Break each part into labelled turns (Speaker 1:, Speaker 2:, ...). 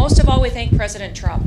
Speaker 1: most of all, we thank President Trump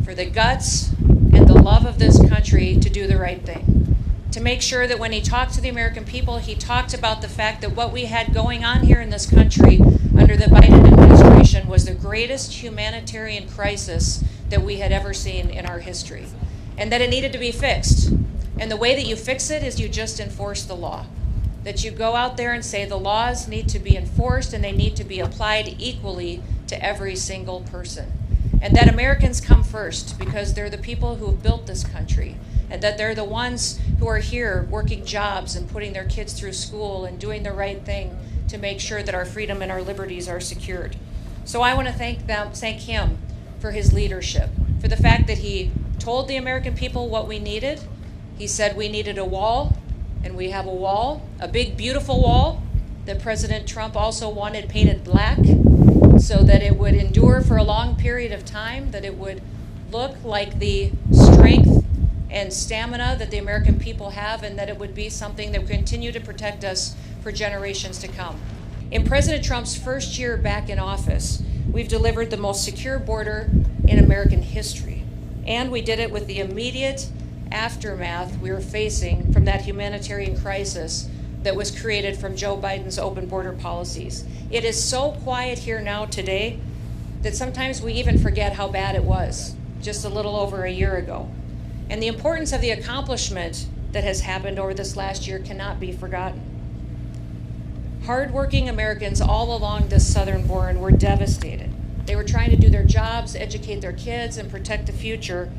Speaker 1: for the guts and the love of this country to do the right thing, to make sure that when he talked to the American people, he talked about the fact that what we had going on here in this country under the Biden administration was the greatest humanitarian crisis that we had ever seen in our history, and that it needed to be fixed. And the way that you fix it is you just enforce the law. That you go out there and say the laws need to be enforced and they need to be applied equally to every single person. And that Americans come first because they're the people who have built this country, and that they're the ones who are here working jobs and putting their kids through school and doing the right thing to make sure that our freedom and our liberties are secured. So I want to thank him for his leadership, for the fact that he told the American people what we needed. He said we needed a wall, and we have a wall, a big, beautiful wall that President Trump also wanted painted black so that it would endure for a long period of time, that it would look like the strength and stamina that the American people have, and that it would be something that would continue to protect us for generations to come. In President Trump's first year back in office, we've delivered the most secure border in American history, and we did it with the immediate aftermath we were facing from that humanitarian crisis that was created from Joe Biden's open border policies. It is so quiet here now today that sometimes we even forget how bad it was just a little over a year ago. And the importance of the accomplishment that has happened over this last year cannot be forgotten. Hardworking Americans all along this southern border were devastated. They were trying to do their jobs, educate their kids, and protect the future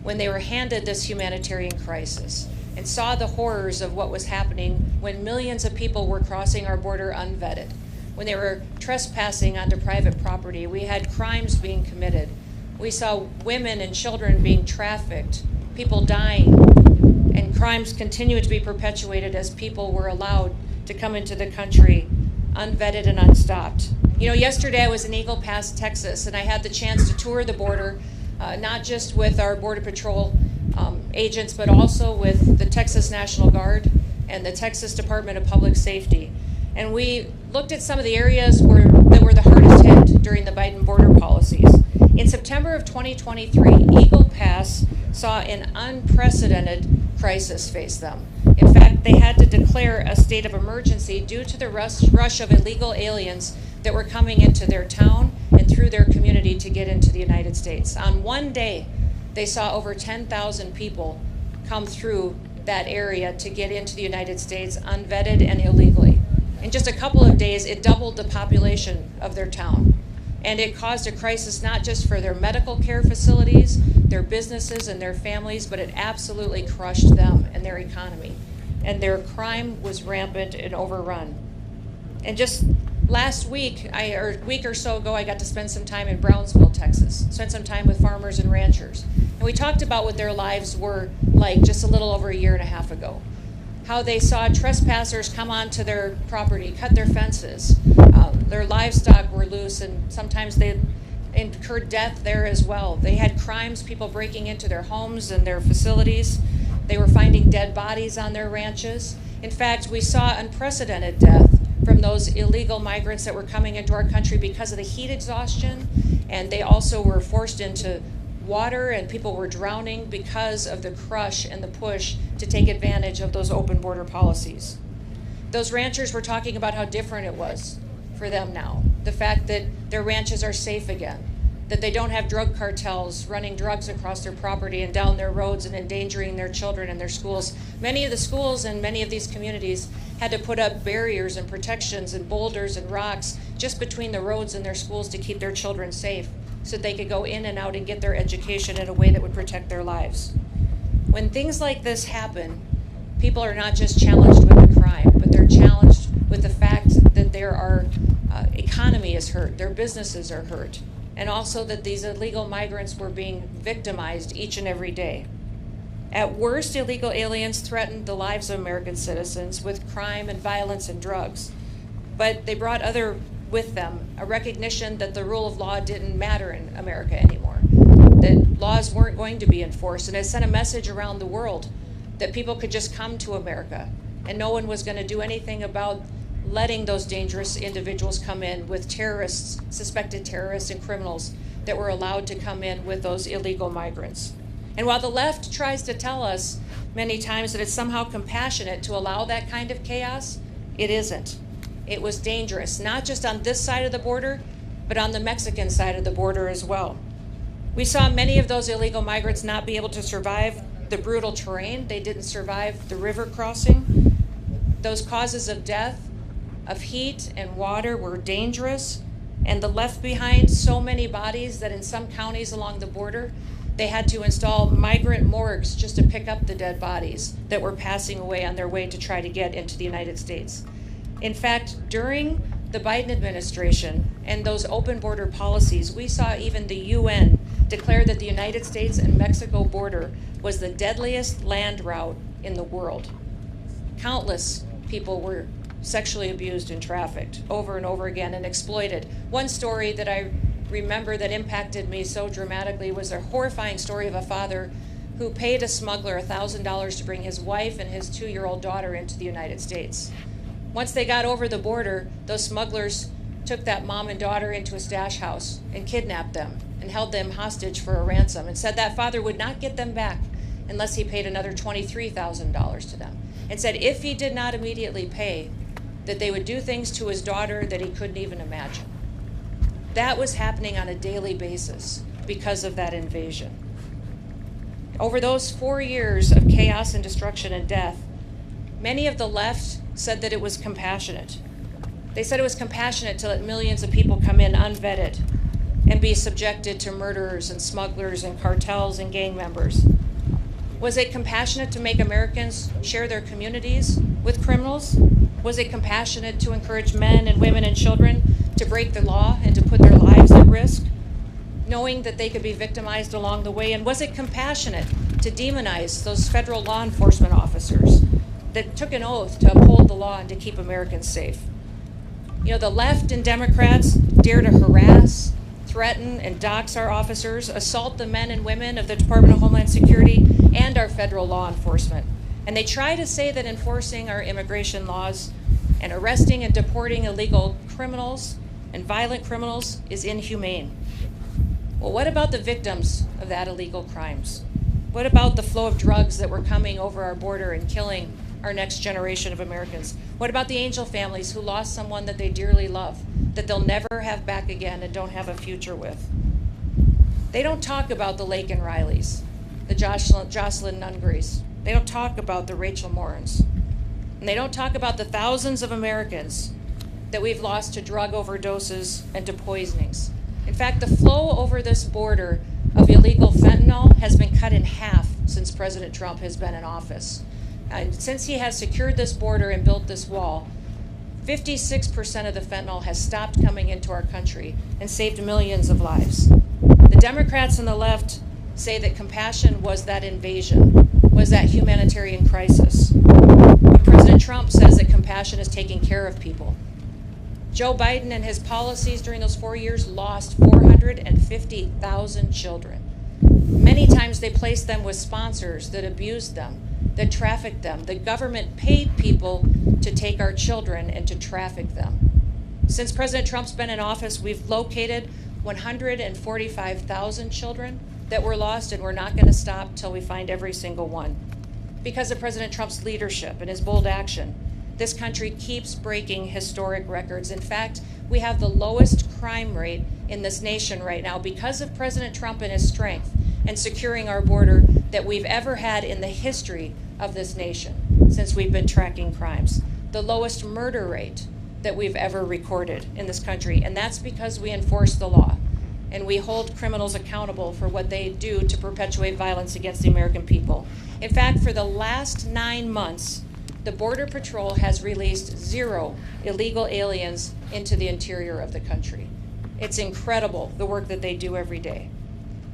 Speaker 1: when they were handed this humanitarian crisis and saw the horrors of what was happening when millions of people were crossing our border unvetted, when they were trespassing onto private property. We had crimes being committed. We saw women and children being trafficked, people dying, and crimes continued to be perpetuated as people were allowed to come into the country unvetted and unstopped. You know, yesterday I was in Eagle Pass, Texas, and I had the chance to tour the border, not just with our Border Patrol agents, but also with the Texas National Guard and the Texas Department of Public Safety. And we looked at some of the areas that were the hardest hit during the Biden border policies. In September of 2023, Eagle Pass saw an unprecedented crisis face them. In fact, they had to declare a state of emergency due to the rush of illegal aliens that were coming into their town and through their community to get into the United States. On one day, they saw over 10,000 people come through that area to get into the United States unvetted and illegally. In just a couple of days, it doubled the population of their town. And it caused a crisis not just for their medical care facilities, their businesses, and their families, but it absolutely crushed them and their economy. And their crime was rampant and overrun. And just last week, or a week or so ago, I got to spend some time in Brownsville, Texas. Spent some time with farmers and ranchers. And we talked about what their lives were like just a little over a year and a half ago. How they saw trespassers come onto their property, cut their fences. Their livestock were loose, and sometimes they incurred death there as well. They had crimes, people breaking into their homes and their facilities. They were finding dead bodies on their ranches. In fact, we saw unprecedented death from those illegal migrants that were coming into our country because of the heat exhaustion, and they also were forced into water, and people were drowning because of the crush and the push to take advantage of those open border policies. Those ranchers were talking about how different it was for them now. The fact that their ranches are safe again, that they don't have drug cartels running drugs across their property and down their roads and endangering their children and their schools. Many of the schools in many of these communities had to put up barriers and protections and boulders and rocks just between the roads and their schools to keep their children safe, so that they could go in and out and get their education in a way that would protect their lives. When things like this happen, people are not just challenged with the crime, but they're challenged with the fact that their economy is hurt, their businesses are hurt, and also that these illegal migrants were being victimized each and every day. At worst, illegal aliens threatened the lives of American citizens with crime and violence and drugs, but they brought with them a recognition that the rule of law didn't matter in America anymore, that laws weren't going to be enforced, and it sent a message around the world that people could just come to America and no one was going to do anything about letting those dangerous individuals come in with terrorists, suspected terrorists and criminals that were allowed to come in with those illegal migrants. And while the left tries to tell us many times that it's somehow compassionate to allow that kind of chaos, it isn't. It was dangerous, not just on this side of the border, but on the Mexican side of the border as well. We saw many of those illegal migrants not be able to survive the brutal terrain. They didn't survive the river crossing. Those causes of death, of heat and water, were dangerous, and the left behind so many bodies that in some counties along the border, they had to install migrant morgues just to pick up the dead bodies that were passing away on their way to try to get into the United States. In fact, during the Biden administration and those open border policies, we saw even the UN declare that the United States and Mexico border was the deadliest land route in the world. Countless people were sexually abused and trafficked over and over again and exploited. One story that I remember that impacted me so dramatically was a horrifying story of a father who paid a smuggler $1,000 to bring his wife and his 2-year-old daughter into the United States. Once they got over the border, those smugglers took that mom and daughter into a stash house and kidnapped them and held them hostage for a ransom and said that father would not get them back unless he paid another $23,000 to them, and said if he did not immediately pay, that they would do things to his daughter that he couldn't even imagine. That was happening on a daily basis because of that invasion. Over those 4 years of chaos and destruction and death, many of the left said that it was compassionate. They said it was compassionate to let millions of people come in unvetted and be subjected to murderers and smugglers and cartels and gang members. Was it compassionate to make Americans share their communities with criminals? Was it compassionate to encourage men and women and children to break the law and to put their lives at risk, knowing that they could be victimized along the way? And was it compassionate to demonize those federal law enforcement officers that took an oath to uphold the law and to keep Americans safe? You know, the left and Democrats dare to harass, threaten, and dox our officers, assault the men and women of the Department of Homeland Security and our federal law enforcement. And they try to say that enforcing our immigration laws and arresting and deporting illegal criminals and violent criminals is inhumane. Well, what about the victims of that illegal crimes? What about the flow of drugs that were coming over our border and killing our next generation of Americans? What about the angel families who lost someone that they dearly love, that they'll never have back again and don't have a future with? They don't talk about the Laken Rileys, the Jocelyn Nungrys. They don't talk about the Rachel Morans. And they don't talk about the thousands of Americans that we've lost to drug overdoses and to poisonings. In fact, the flow over this border of illegal fentanyl has been cut in half since President Trump has been in office. And since he has secured this border and built this wall, 56% of the fentanyl has stopped coming into our country and saved millions of lives. The Democrats and the left say that compassion was that invasion, was that humanitarian crisis. But President Trump says that compassion is taking care of people. Joe Biden and his policies during those 4 years lost 450,000 children. Many times they placed them with sponsors that abused them, that trafficked them. The government paid people to take our children and to traffic them. Since President Trump's been in office, we've located 145,000 children that were lost, and we're not going to stop till we find every single one. Because of President Trump's leadership and his bold action, this country keeps breaking historic records. In fact, we have the lowest crime rate in this nation right now because of President Trump and his strength and securing our border that we've ever had in the history of this nation since we've been tracking crimes. The lowest murder rate that we've ever recorded in this country, and that's because we enforce the law and we hold criminals accountable for what they do to perpetuate violence against the American people. In fact, for the last 9 months, the Border Patrol has released 0 illegal aliens into the interior of the country. It's incredible the work that they do every day.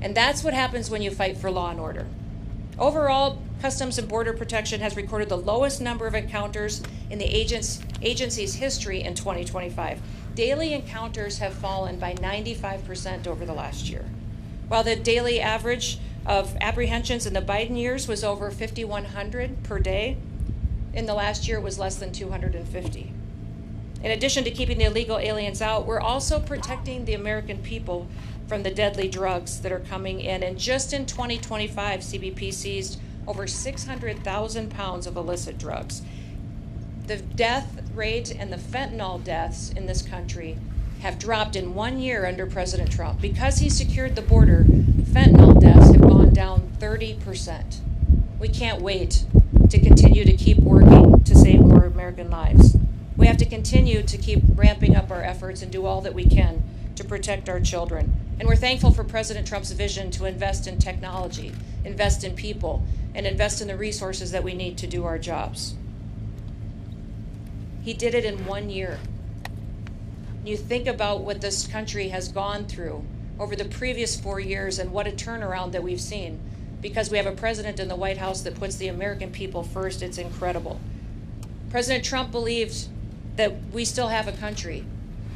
Speaker 1: And that's what happens when you fight for law and order. Overall, Customs and Border Protection has recorded the lowest number of encounters in the agency's history in 2025. Daily encounters have fallen by 95% over the last year. While the daily average of apprehensions in the Biden years was over 5,100 per day, in the last year it was less than 250. In addition to keeping the illegal aliens out, we're also protecting the American people from the deadly drugs that are coming in. And just in 2025, CBP seized over 600,000 pounds of illicit drugs. The death rate and the fentanyl deaths in this country have dropped in 1 year under President Trump. Because he secured the border, fentanyl deaths have gone down 30%. We can't wait to continue to keep working to save more American lives. We have to continue to keep ramping up our efforts and do all that we can to protect our children. And we're thankful for President Trump's vision to invest in technology, invest in people, and invest in the resources that we need to do our jobs. He did it in 1 year. You think about what this country has gone through over the previous 4 years and what a turnaround that we've seen. Because we have a president in the White House that puts the American people first, it's incredible. President Trump believed that we still have a country,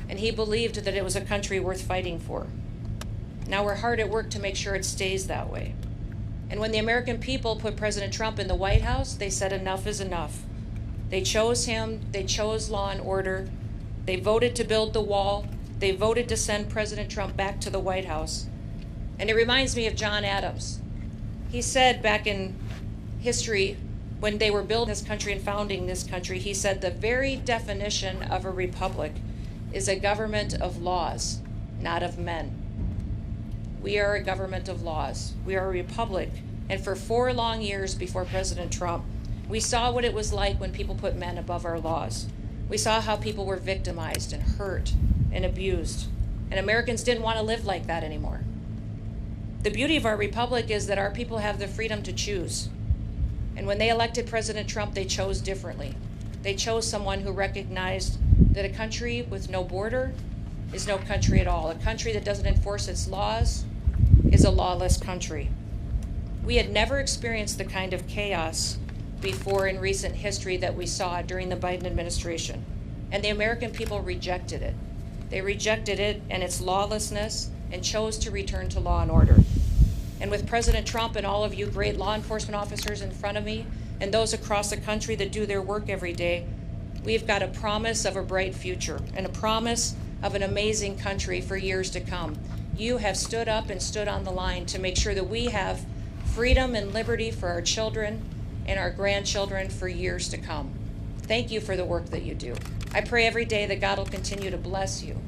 Speaker 1: and he believed that it was a country worth fighting for. Now we're hard at work to make sure it stays that way. And when the American people put President Trump in the White House, they said enough is enough. They chose him, they chose law and order, they voted to build the wall, they voted to send President Trump back to the White House. And it reminds me of John Adams. He said back in history, when they were building this country and founding this country, he said the very definition of a republic is a government of laws, not of men. We are a government of laws. We are a republic. And for 4 long years before President Trump, we saw what it was like when people put men above our laws. We saw how people were victimized and hurt and abused. And Americans didn't want to live like that anymore. The beauty of our republic is that our people have the freedom to choose. And when they elected President Trump, they chose differently. They chose someone who recognized that a country with no border is no country at all. A country that doesn't enforce its laws is a lawless country. We had never experienced the kind of chaos before in recent history that we saw during the Biden administration. And the American people rejected it. They rejected it and its lawlessness and chose to return to law and order. And with President Trump and all of you great law enforcement officers in front of me and those across the country that do their work every day, we've got a promise of a bright future and a promise of an amazing country for years to come. You have stood up and stood on the line to make sure that we have freedom and liberty for our children and our grandchildren for years to come. Thank you for the work that you do. I pray every day that God will continue to bless you.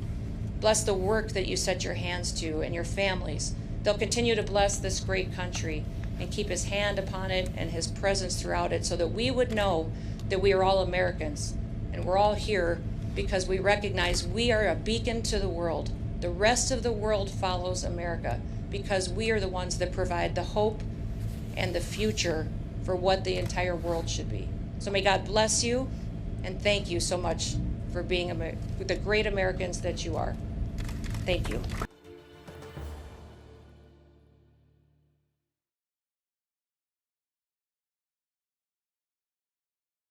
Speaker 1: Bless the work that you set your hands to and your families. They'll continue to bless this great country and keep his hand upon it and his presence throughout it so that we would know that we are all Americans and we're all here because we recognize we are a beacon to the world. The rest of the world follows America because we are the ones that provide the hope and the future for what the entire world should be. So may God bless you and thank you so much for being the great Americans that you are. Thank you.